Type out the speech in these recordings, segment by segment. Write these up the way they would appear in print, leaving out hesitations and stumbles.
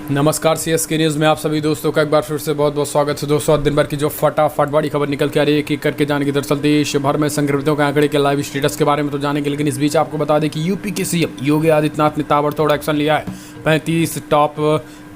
नमस्कार CSK news में आप सभी दोस्तों का एक बार फिर से बहुत बहुत स्वागत है। दोस्तों दिन भर की जो फटाफट बड़ी खबर निकल के आ रही है कि करके जाने की दरअसल देश भर में संक्रमितों के आंकड़े के लाइव स्टेटस के बारे में तो जानेंगे, लेकिन इस बीच आपको बता दें कि यूपी के सीएम योगी आदित्यनाथ ने ताबड़तोड़ एक्शन लिया है। 35 टॉप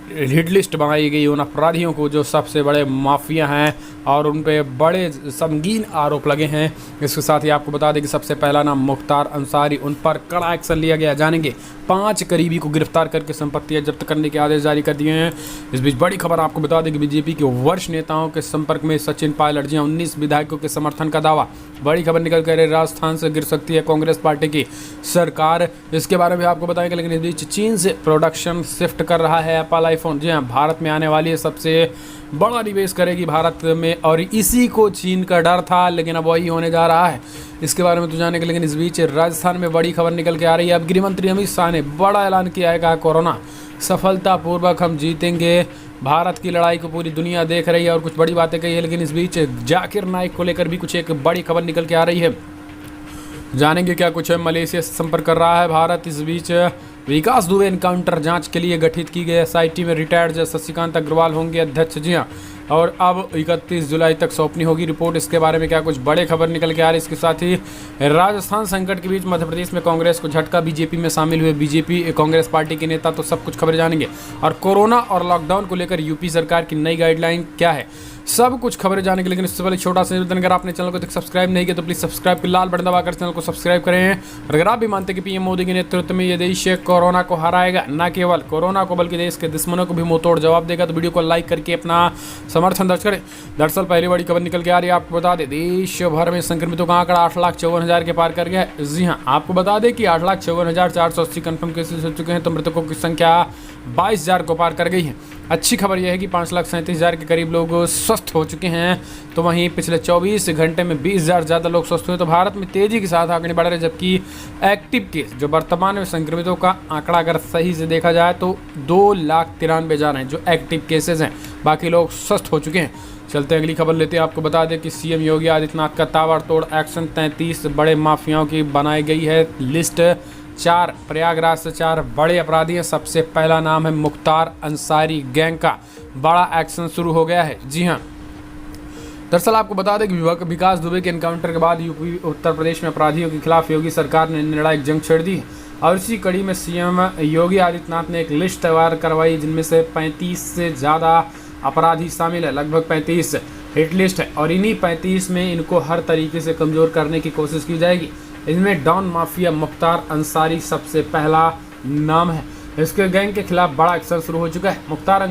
हिट लिस्ट बनाई गई उन अपराधियों को जो सबसे बड़े माफिया हैं और उन पे बड़े संगीन आरोप लगे हैं। इसके साथ ही आपको बता दें कि सबसे पहला नाम मुख्तार अंसारी, उन पर कड़ा एक्शन लिया गया। जानेंगे 5 करीबी को गिरफ्तार करके संपत्तियां जब्त करने के आदेश जारी कर दिए हैं। इस बीच बड़ी खबर आपको बता दें कि बीजेपी के वरिष्ठ नेताओं के संपर्क में सचिन पायलट, जी 19 विधायकों के समर्थन का दावा। बड़ी खबर निकल कर राजस्थान से गिर सकती है कांग्रेस पार्टी की सरकार, इसके बारे में आपको बताएंगे। लेकिन इस बीच चीन से प्रोडक्शन शिफ्ट कर रहा है एप्पल आईफोन। जी हाँ, भारत में आने वाली है सबसे बड़ा निवेश करेगी भारत में, और इसी को चीन का डर था लेकिन अब वही होने जा रहा है। इसके बारे में तो जानेंगे। लेकिन इस बीच राजस्थान में बड़ी खबर निकल के आ रही है। अब गृह मंत्री अमित शाह ने बड़ा ऐलान किया है, कहा कोरोना सफलतापूर्वक हम जीतेंगे। भारत की लड़ाई को पूरी दुनिया देख रही है और कुछ बड़ी बातें कही है। लेकिन इस बीच जाकिर नाइक को लेकर भी कुछ एक बड़ी खबर निकल के आ रही है, जानेंगे क्या कुछ है। मलेशिया से संपर्क कर रहा है भारत। इस बीच विकास दुबे एनकाउंटर जांच के लिए गठित की गई एसआईटी में रिटायर्ड जज शशिकांत अग्रवाल होंगे अध्यक्ष। जी हाँ, और अब 31 जुलाई तक सौंपनी होगी रिपोर्ट। इसके बारे में क्या कुछ बड़े खबर निकल के आ रही है। इसके साथ ही राजस्थान संकट के बीच मध्य प्रदेश में कांग्रेस को झटका, बीजेपी में शामिल हुए बीजेपी कांग्रेस पार्टी के नेता, तो सब कुछ खबरें जानेंगे। और कोरोना और लॉकडाउन को लेकर यूपी सरकार की नई गाइडलाइन क्या है, सब कुछ खबरें जाने के। लेकिन इससे पहले छोटा सा निवेदन, अगर आपने चैनल को तक सब्सक्राइब नहीं किया तो प्लीज सब्सक्राइब के लाल बटन दबाकर चैनल को सब्सक्राइब करें। और अगर आप भी मानते हैं कि पीएम मोदी के नेतृत्व में ये देश कोरोना को हराएगा, न केवल कोरोना को बल्कि देश के दुश्मनों को भी मुंहतोड़ जवाब देगा, तो वीडियो को लाइक करके अपना समर्थन दर्ज करें। दरअसल पहली बड़ी खबर निकल के आ रही है, आपको बता दें देश भर में संक्रमितों का आंकड़ा 8,54,000 के पार कर गया है। जी हाँ, आपको बता दें कि 8,54,480 कंफर्म केसेस हो चुके हैं, तो मृतकों की संख्या 22,000 को पार कर गई है। अच्छी खबर यह है कि 5,37,000 के करीब लोग स्वस्थ हो चुके हैं, तो वहीं पिछले 24 घंटे में 20,000 ज़्यादा लोग स्वस्थ हुए। तो भारत में तेज़ी के साथ आंकड़े बढ़ रहे, जबकि एक्टिव केस जो वर्तमान में संक्रमितों का आंकड़ा अगर सही से देखा जाए तो 2,93,000 हैं जो एक्टिव केसेस हैं, बाकी लोग स्वस्थ हो चुके हैं। चलते अगली खबर लेते हैं। आपको बता दें कि सीएम योगी आदित्यनाथ का ताबड़तोड़ एक्शन, 33 बड़े माफियाओं की बनाई गई है लिस्ट। 4 प्रयागराज से 4 बड़े अपराधी हैं। सबसे पहला नाम है मुख्तार अंसारी, गैंग का बड़ा एक्शन शुरू हो गया है। जी हाँ, दरअसल आपको बता दें कि विकास दुबे के एनकाउंटर के बाद यूपी उत्तर प्रदेश में अपराधियों के खिलाफ योगी सरकार ने निर्णायक जंग छेड़ दी है। और इसी कड़ी में सीएम योगी आदित्यनाथ ने एक लिस्ट तैयार करवाई, जिनमें से 35 से ज़्यादा अपराधी शामिल है। लगभग 35 हिट लिस्ट है और इन्हीं 35 में इनको हर तरीके से कमज़ोर करने की कोशिश की जाएगी। इनमें डॉन माफिया मुख्तार अंसारी सबसे पहला नाम है। इसके गैंग के खिलाफ बड़ा एक्शन शुरू हो चुका है। मुख्तार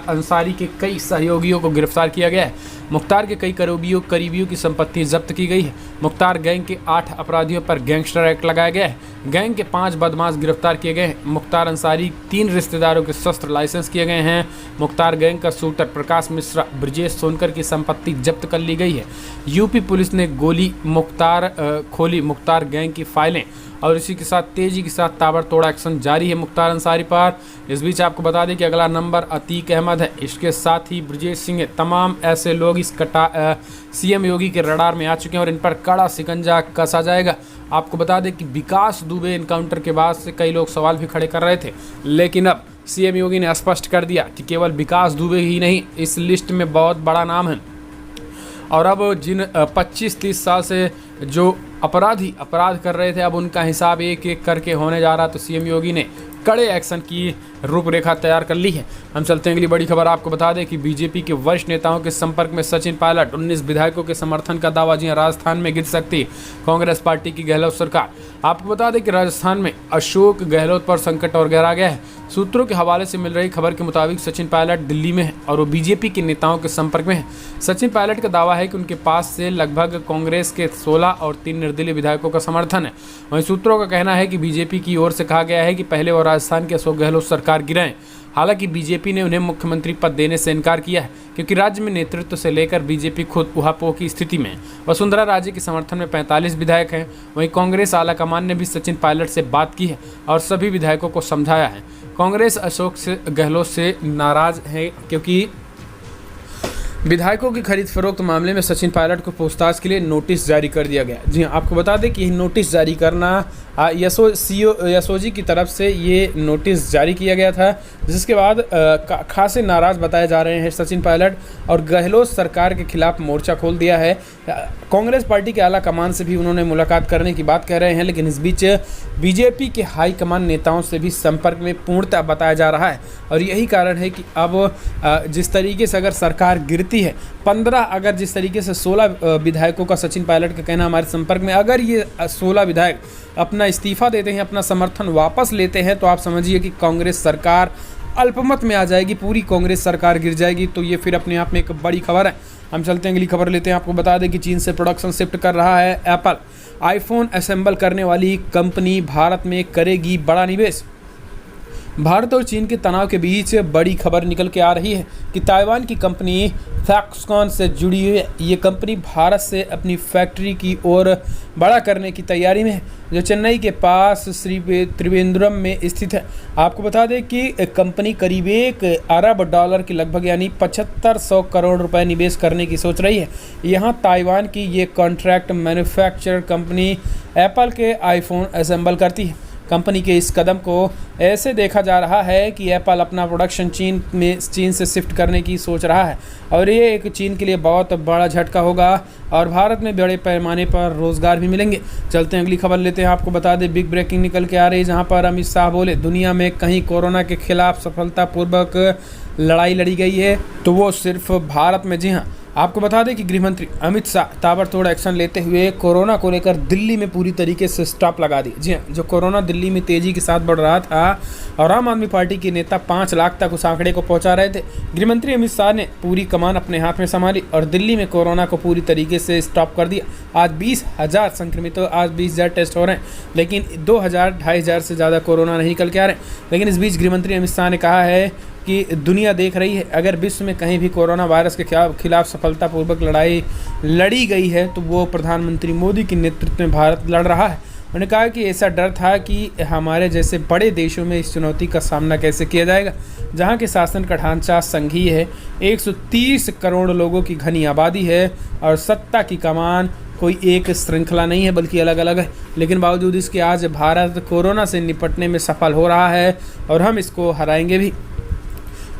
अंसारी के कई सहयोगियों को गिरफ्तार किया गया है। मुख्तार के कई करीबियों की संपत्ति जब्त की गई है। मुख्तार गैंग के 8 अपराधियों पर गैंगस्टर एक्ट लगाया गया है। गैंग के 5 बदमाश गिरफ्तार किए गए हैं। मुख्तार अंसारी 3 रिश्तेदारों के शस्त्र लाइसेंस किए गए हैं। मुख्तार गैंग का शूटर प्रकाश मिश्रा, ब्रजेश सोनकर की संपत्ति जब्त कर ली गई है। यूपी पुलिस ने खोली मुख्तार गैंग की फाइलें, और इसी के साथ तेजी के साथ ताबड़तोड़ एक्शन जारी है मुख्तार अंसारी पर। इस बीच आपको बता दें कि अगला नंबर अतीक अहमद है। इसके साथ ही ब्रजेश सिंह है। तमाम ऐसे लोग इस सीएम योगी के रडार में आ चुके हैं और इन पर कड़ा शिकंजा कसा जाएगा। आपको बता दें कि विकास दुबे एनकाउंटर के बाद से कई लोग सवाल भी खड़े कर रहे थे, लेकिन अब सीएम योगी ने स्पष्ट कर दिया कि केवल विकास दुबे ही नहीं, इस लिस्ट में बहुत बड़ा नाम है। और अब जिन 25-30 साल से जो अपराध कर रहे थे, अब उनका हिसाब एक एक करके होने जा रहा। तो सीएम योगी ने कड़े एक्शन की रूपरेखा तैयार कर ली है। हम चलते हैं अगली बड़ी खबर। आपको बता दें कि बीजेपी के वरिष्ठ नेताओं के संपर्क में सचिन पायलट, 19 विधायकों के समर्थन का दावा। जी हाँ, राजस्थान में गिर सकती कांग्रेस पार्टी की गहलोत सरकार। आपको बता दें कि राजस्थान में अशोक गहलोत पर संकट और गहरा गया है। सूत्रों के हवाले से मिल रही खबर के मुताबिक सचिन पायलट दिल्ली में है और वो बीजेपी के नेताओं के संपर्क में है। सचिन पायलट का दावा है कि उनके पास से लगभग कांग्रेस के 16 और 3 निर्दलीय विधायकों का समर्थन है। वहीं सूत्रों का कहना है कि बीजेपी की ओर से कहा गया है कि पहले वो राजस्थान के अशोक गहलोत सरकार गिराएं। हालांकि बीजेपी ने उन्हें मुख्यमंत्री पद देने से इनकार किया है, क्योंकि राज्य में नेतृत्व से लेकर बीजेपी खुद उहापोह की स्थिति में है। वसुंधरा राजे के समर्थन में 45 विधायक हैं। वहीं कांग्रेस आलाकमान ने भी सचिन पायलट से बात की है और सभी विधायकों को समझाया है। कांग्रेस अशोक गहलोत से नाराज है, क्योंकि विधायकों की खरीद फरोख्त मामले में सचिन पायलट को पूछताछ के लिए नोटिस जारी कर दिया गया। जी हाँ, आपको बता दें कि नोटिस जारी करना एसओजी की तरफ से ये नोटिस जारी किया गया था, जिसके बाद खासे नाराज़ बताए जा रहे हैं सचिन पायलट और गहलोत सरकार के खिलाफ मोर्चा खोल दिया है। कांग्रेस पार्टी के आला कमान से भी उन्होंने मुलाकात करने की बात कह रहे हैं, लेकिन इस बीच बीजेपी के हाई कमान नेताओं से भी संपर्क में पूर्णतः बताया जा रहा है और यही कारण है कि अब जिस तरीके से अगर सरकार गिरती है 15 अगर जिस तरीके से 16 विधायकों का सचिन पायलट का कहना हमारे संपर्क में, अगर ये 16 विधायक अपना इस्तीफा देते हैं, अपना समर्थन वापस लेते हैं, तो आप समझिए कि कांग्रेस सरकार अल्पमत में आ जाएगी, पूरी कांग्रेस सरकार गिर जाएगी। तो ये फिर अपने आप में एक बड़ी खबर है। हम चलते हैं अगली खबर लेते हैं। आपको बता दें कि चीन से प्रोडक्शन शिफ्ट कर रहा है एप्पल। आईफोन असेंबल करने वाली कंपनी भारत में करेगी बड़ा निवेश। भारत और चीन के तनाव के बीच बड़ी खबर निकल के आ रही है कि ताइवान की कंपनी फॉक्सकॉन से जुड़ी हुई है। ये कंपनी भारत से अपनी फैक्ट्री की ओर बड़ा करने की तैयारी में है, जो चेन्नई के पास श्री त्रिवेंद्रम में स्थित है। आपको बता दें कि कंपनी करीब $1 अरब की लगभग यानी 7500 करोड़ रुपए निवेश करने की सोच रही है। यहाँ ताइवान की ये कॉन्ट्रैक्ट मैन्युफैक्चरर कंपनी एप्पल के आईफोन असेंबल करती है। कंपनी के इस कदम को ऐसे देखा जा रहा है कि एप्पल अपना प्रोडक्शन चीन से शिफ्ट करने की सोच रहा है और ये एक चीन के लिए बहुत बड़ा झटका होगा और भारत में बड़े पैमाने पर रोजगार भी मिलेंगे। चलते हैं अगली खबर लेते हैं। आपको बता दें बिग ब्रेकिंग निकल के आ रही है, जहां पर अमित शाह बोले दुनिया में कहीं कोरोना के खिलाफ सफलतापूर्वक लड़ाई लड़ी गई है तो वो सिर्फ भारत में। जी हाँ, आपको बता दें कि गृहमंत्री अमित शाह ताबड़तोड़ एक्शन लेते हुए कोरोना को लेकर दिल्ली में पूरी तरीके से स्टॉप लगा दी। जी हाँ, जो कोरोना दिल्ली में तेजी के साथ बढ़ रहा था और आम आदमी पार्टी के नेता 5 लाख तक उस आंकड़े को पहुंचा रहे थे, गृहमंत्री अमित शाह ने पूरी कमान अपने हाथ में संभाली और दिल्ली में कोरोना को पूरी तरीके से स्टॉप कर दिया। आज 20,000 संक्रमित, आज 20,000 टेस्ट हो रहे हैं, लेकिन 2,000-2,500 से ज़्यादा कोरोना नहीं निकल के आ रहे हैं। लेकिन इस बीच गृहमंत्री अमित शाह ने कहा है कि दुनिया देख रही है, अगर विश्व में कहीं भी कोरोना वायरस के खिलाफ सफलतापूर्वक लड़ाई लड़ी गई है तो वो प्रधानमंत्री मोदी के नेतृत्व में भारत लड़ रहा है। उन्होंने कहा कि ऐसा डर था कि हमारे जैसे बड़े देशों में इस चुनौती का सामना कैसे किया जाएगा, जहां के शासन का ढांचा संघीय है, 130 करोड़ लोगों की घनी आबादी है और सत्ता की कमान कोई एक श्रृंखला नहीं है बल्कि अलग अलग है। लेकिन बावजूद इसके आज भारत कोरोना से निपटने में सफल हो रहा है और हम इसको हराएंगे भी।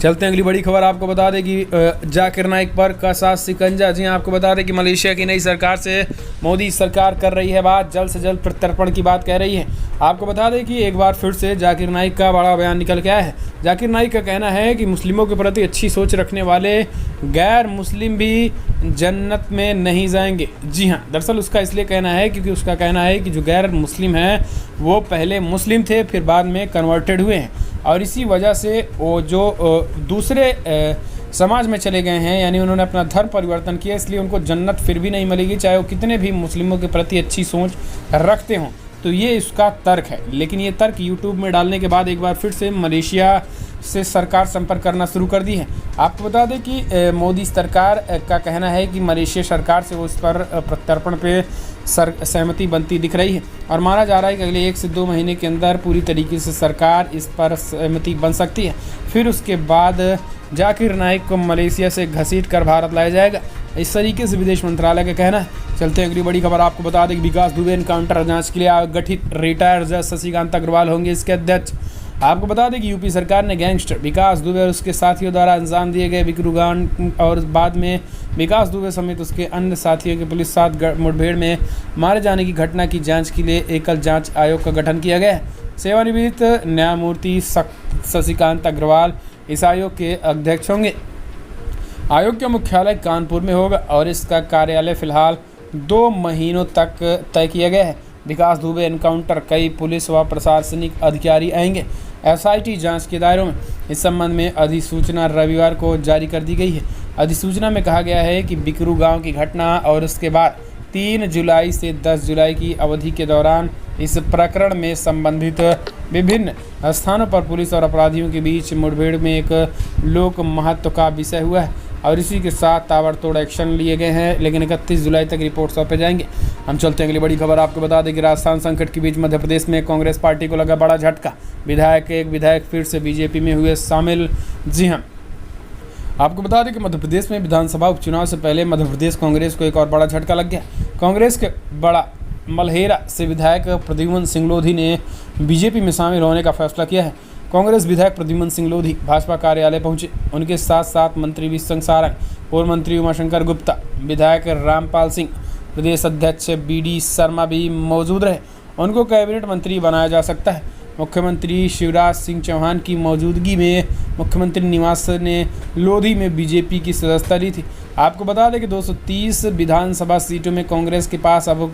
चलते हैं अगली बड़ी खबर। आपको बता दें कि जाकिर नाइक पर कसा शिकंजा। जी आपको बता दें कि मलेशिया की नई सरकार से मोदी सरकार कर रही है बात, जल्द से जल्द प्रत्यर्पण की बात कह रही है। आपको बता दें कि एक बार फिर से जाकिर नाइक का बड़ा बयान निकल के आया है। जाकिर नाइक का कहना है कि मुस्लिमों के प्रति अच्छी सोच रखने वाले गैर मुस्लिम भी जन्नत में नहीं जाएंगे। जी हाँ, दरअसल उसका इसलिए कहना है क्योंकि उसका कहना है कि जो गैर मुस्लिम हैं वो पहले मुस्लिम थे, फिर बाद में कन्वर्टेड हुए हैं और इसी वजह से वो जो दूसरे समाज में चले गए हैं, यानी उन्होंने अपना धर्म परिवर्तन किया, इसलिए उनको जन्नत फिर भी नहीं मिलेगी, चाहे वो कितने भी मुस्लिमों के प्रति अच्छी सोच रखते हों। तो ये इसका तर्क है। लेकिन ये तर्क यूट्यूब में डालने के बाद एक बार फिर से मलेशिया से सरकार संपर्क करना शुरू कर दी है। आपको बता दें कि मोदी सरकार का कहना है कि मलेशिया सरकार से वो इस पर प्रत्यर्पण पे सहमति बनती दिख रही है और माना जा रहा है कि अगले 1 से 2 महीने के अंदर पूरी तरीके से सरकार इस पर सहमति बन सकती है। फिर उसके बाद जाकिर नाइक को मलेशिया से घसीट कर भारत लाया जाएगा, इस तरीके से विदेश मंत्रालय का कहना है। चलते हैं अगली बड़ी खबर। आपको बता दें कि विकास दुबे एनकाउंटर जांच के लिए गठित रिटायर्ड जज शशिकांत अग्रवाल होंगे इसके अध्यक्ष। आपको बता दें कि यूपी सरकार ने गैंगस्टर विकास दुबे और उसके साथियों द्वारा अंजाम दिए गए बिकरूगान और बाद में विकास दुबे समेत उसके अन्य साथियों के पुलिस साथ मुठभेड़ में मारे जाने की घटना की जांच के लिए एकल जांच आयोग का गठन किया गया है। सेवानिवृत्त न्यायमूर्ति शशिकांत अग्रवाल इस आयोग के अध्यक्ष होंगे। आयोग का मुख्यालय कानपुर में होगा और इसका कार्यालय फिलहाल 2 महीनों तक तय किया गया है। विकास दुबे एनकाउंटर कई पुलिस व प्रशासनिक अधिकारी आएंगे एसआईटी जांच के दायरों में। इस संबंध में अधिसूचना रविवार को जारी कर दी गई है। अधिसूचना में कहा गया है कि बिकरू गांव की घटना और उसके बाद 3 जुलाई से 10 जुलाई की अवधि के दौरान इस प्रकरण में संबंधित विभिन्न स्थानों पर पुलिस और अपराधियों के बीच मुठभेड़ में एक लोक महत्व का विषय हुआ है और इसी के साथ ताबड़तोड़ एक्शन लिए गए हैं, लेकिन 31 जुलाई तक रिपोर्ट सौंपे जाएंगे। हम चलते हैं अगली बड़ी खबर। आपको बता दें कि राजस्थान संकट के बीच मध्य प्रदेश में कांग्रेस पार्टी को लगा बड़ा झटका। एक विधायक फिर से बीजेपी में हुए शामिल। जी हाँ, आपको बता दें कि मध्य प्रदेश में विधानसभा उपचुनाव से पहले मध्य प्रदेश कांग्रेस को एक और बड़ा झटका लग गया। कांग्रेस के बड़ा मलहेरा से विधायक प्रद्युम्न सिंह लोधी ने बीजेपी में शामिल होने का फैसला किया है। कांग्रेस विधायक प्रद्युम्न सिंह लोधी भाजपा कार्यालय पहुंचे। उनके साथ साथ मंत्री विष्णु सारंग, पूर्व मंत्री उमाशंकर गुप्ता, विधायक रामपाल सिंह, प्रदेश अध्यक्ष BD शर्मा भी मौजूद रहे। उनको कैबिनेट मंत्री बनाया जा सकता है। मुख्यमंत्री शिवराज सिंह चौहान की मौजूदगी में मुख्यमंत्री निवास ने लोधी में बीजेपी की सदस्यता ली थी। आपको बता दें कि 230 विधानसभा सीटों में कांग्रेस के पास अब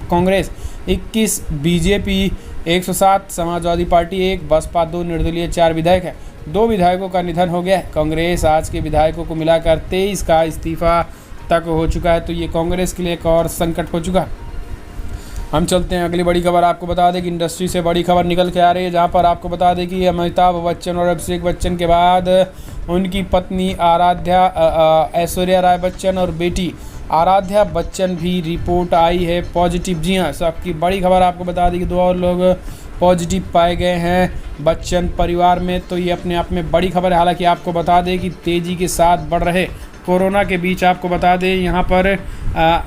कांग्रेस 21, बीजेपी 107, समाजवादी पार्टी 1, बसपा 2, निर्दलीय 4 विधायक है। 2 विधायकों का निधन हो गया है। कांग्रेस आज के विधायकों को मिलाकर 23 का इस्तीफा तक हो चुका है, तो ये कांग्रेस के लिए एक और संकट हो चुका है। हम चलते हैं अगली बड़ी खबर। आपको बता दें कि इंडस्ट्री से बड़ी खबर निकल के आ रही है, जहां पर आपको बता दें कि अमिताभ बच्चन और अभिषेक बच्चन के बाद उनकी पत्नी ऐश्वर्या राय बच्चन और बेटी आराध्या बच्चन भी रिपोर्ट आई है पॉजिटिव। जी हाँ, सबकी बड़ी खबर आपको बता दें कि 2 और लोग पॉजिटिव पाए गए हैं बच्चन परिवार में, तो ये अपने आप में बड़ी खबर है। हालांकि आपको बता दें कि तेज़ी के साथ बढ़ रहे कोरोना के बीच आपको बता दें यहाँ पर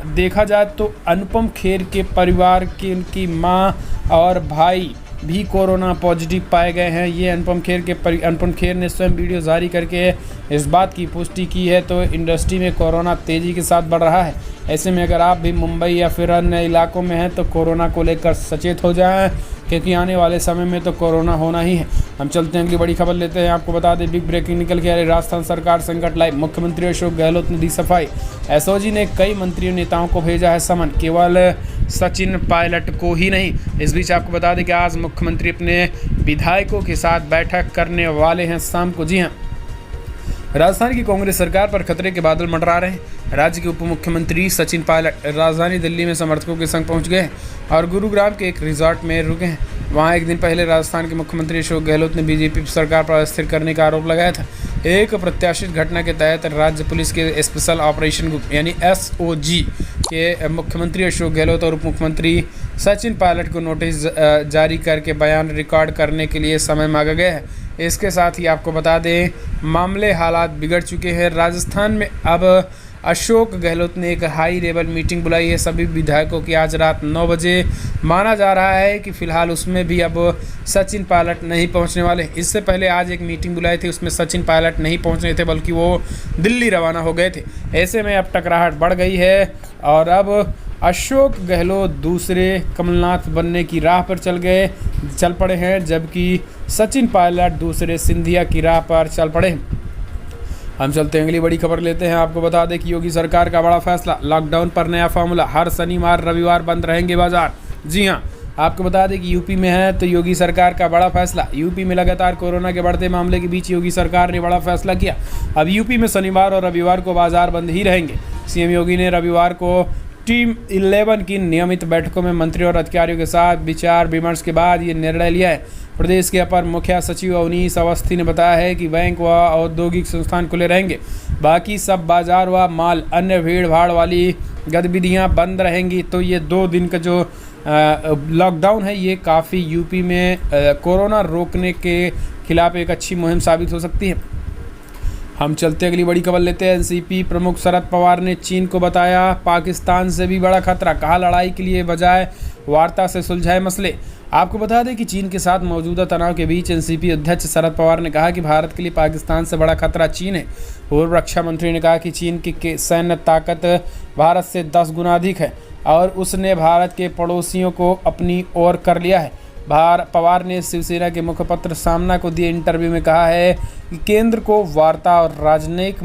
देखा जाए तो अनुपम खेर के परिवार की उनकी माँ और भाई भी कोरोना पॉजिटिव पाए गए हैं। ये अनुपम खेर ने स्वयं वीडियो जारी करके इस बात की पुष्टि की है। तो इंडस्ट्री में कोरोना तेज़ी के साथ बढ़ रहा है। ऐसे में अगर आप भी मुंबई या फिर अन्य इलाकों में हैं तो कोरोना को लेकर सचेत हो जाएं, क्योंकि आने वाले समय में तो कोरोना होना ही है। हम चलते हैं अगली बड़ी खबर लेते हैं। आपको बता दें बिग ब्रेकिंग निकल के आ रही, राजस्थान सरकार संकट लाइव, मुख्यमंत्री अशोक गहलोत ने दी सफाई। एसओजी ने कई मंत्रियों नेताओं को भेजा है समन, केवल सचिन पायलट को ही नहीं। इस बीच आपको बता दें कि आज मुख्यमंत्री अपने विधायकों के साथ बैठक करने वाले हैं शाम को। जी हाँ, राजस्थान की कांग्रेस सरकार पर खतरे के बादल मंडरा रहे हैं। राज्य के उप मुख्यमंत्री सचिन पायलट राजधानी दिल्ली में समर्थकों के संग पहुंच गए हैं और गुरुग्राम के एक रिजॉर्ट में रुके हैं। वहां एक दिन पहले राजस्थान के मुख्यमंत्री अशोक गहलोत ने बीजेपी सरकार पर अस्थिर करने का आरोप लगाया था। एक प्रत्याशित घटना के तहत राज्य पुलिस के स्पेशल ऑपरेशन ग्रुप यानी SOG के मुख्यमंत्री अशोक गहलोत और उप मुख्यमंत्री सचिन पायलट को नोटिस जारी करके बयान रिकॉर्ड करने के लिए समय मांगा गया है। इसके साथ ही आपको बता दें मामले हालात बिगड़ चुके हैं। राजस्थान में अब अशोक गहलोत ने एक हाई लेवल मीटिंग बुलाई है सभी विधायकों की आज रात 9 बजे। माना जा रहा है कि फिलहाल उसमें भी अब सचिन पायलट नहीं पहुंचने वाले। इससे पहले आज एक मीटिंग बुलाई थी, उसमें सचिन पायलट नहीं पहुंचने थे बल्कि वो दिल्ली रवाना हो गए थे। ऐसे में अब टकराहट बढ़ गई है और अब अशोक गहलोत दूसरे कमलनाथ बनने की राह पर चल पड़े हैं, जबकि सचिन पायलट दूसरे सिंधिया की राह पर चल पड़े हैं। हम चलते हैं अगली बड़ी खबर लेते हैं। आपको बता दें कि योगी सरकार का बड़ा फैसला, लॉकडाउन पर नया फार्मूला, हर शनिवार रविवार बंद रहेंगे बाजार। जी हाँ, आपको बता दें कि यूपी में है तो योगी सरकार का बड़ा फैसला। यूपी में लगातार कोरोना के बढ़ते मामले के बीच योगी सरकार ने बड़ा फैसला किया। अब यूपी में शनिवार और रविवार को बाजार बंद ही रहेंगे। सीएम योगी ने रविवार को टीम 11 की नियमित बैठकों में मंत्री और अधिकारियों के साथ विचार विमर्श के बाद ये निर्णय लिया है। प्रदेश के अपर मुख्य सचिव अवनीश अवस्थी ने बताया है कि बैंक व औद्योगिक संस्थान खुले रहेंगे, बाकी सब बाजार व माल अन्य भीड़ भाड़ वाली गतिविधियां बंद रहेंगी। तो ये 2 दिन का जो लॉकडाउन है ये काफ़ी यूपी में कोरोना रोकने के खिलाफ एक अच्छी मुहिम साबित हो सकती है। हम चलते अगली बड़ी खबर लेते हैं। एनसीपी प्रमुख शरद पवार ने चीन को बताया पाकिस्तान से भी बड़ा खतरा, कहा लड़ाई के लिए बजाय वार्ता से सुलझाए मसले। आपको बता दें कि चीन के साथ मौजूदा तनाव के बीच एनसीपी अध्यक्ष शरद पवार ने कहा कि भारत के लिए पाकिस्तान से बड़ा खतरा चीन है। पूर्व रक्षा मंत्री ने कहा कि चीन की सैन्य ताकत भारत से 10 गुना अधिक है और उसने भारत के पड़ोसियों को अपनी ओर कर लिया है। पवार ने शिवसेना के मुखपत्र सामना को दिए इंटरव्यू में कहा है कि केंद्र को वार्ता और राजनयिक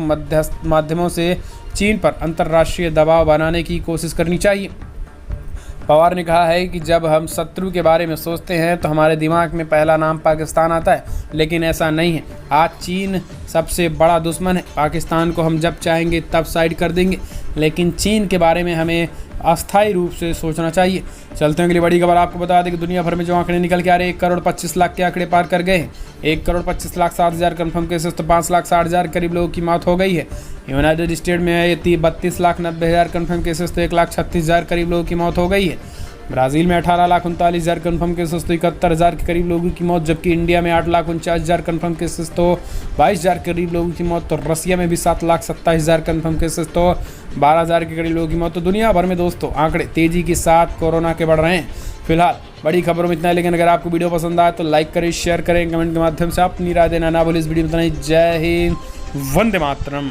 माध्यमों से चीन पर अंतर्राष्ट्रीय दबाव बनाने की कोशिश करनी चाहिए। पवार ने कहा है कि जब हम शत्रु के बारे में सोचते हैं तो हमारे दिमाग में पहला नाम पाकिस्तान आता है, लेकिन ऐसा नहीं है। आज चीन सबसे बड़ा दुश्मन है। पाकिस्तान को हम जब चाहेंगे तब साइड कर देंगे, लेकिन चीन के बारे में हमें अस्थायी रूप से सोचना चाहिए। चलते हैं अगली बड़ी खबर। आपको बता दें कि दुनिया भर में जो आंकड़े निकल के आ रहे 1 करोड़ 25 लाख के आंकड़े पार कर गए हैं। 1 करोड़ 25 लाख 7 हज़ार कन्फर्म केसेस तो 5 लाख 60 हज़ार करीब लोगों की मौत हो गई है। यूनाइटेड स्टेट में 32 लाख 90 हज़ार कन्फर्म केसेस तो 1 लाख 36 हज़ार करीब लोगों की मौत हो गई है। ब्राज़ील में 18,39,000 कन्फर्म केसेस तो 71,000 के करीब लोगों की मौत, जबकि इंडिया में 8,49,000 कन्फर्म केसेस तो 22,000 के करीब लोगों की मौत। तो रसिया में भी 7,27,000 कन्फर्म केसेस तो 12,000 के करीब लोगों की मौत। तो दुनिया भर में दोस्तों आंकड़े तेज़ी के साथ कोरोना के बढ़ रहे हैं। फिलहाल बड़ी खबरों में इतना है, लेकिन अगर आपको वीडियो पसंद आए तो लाइक करें, शेयर करें, कमेंट के माध्यम से अपनी राय देना ना भूलें। इस वीडियो में इतना ही। जय हिंद, वंदे मातरम।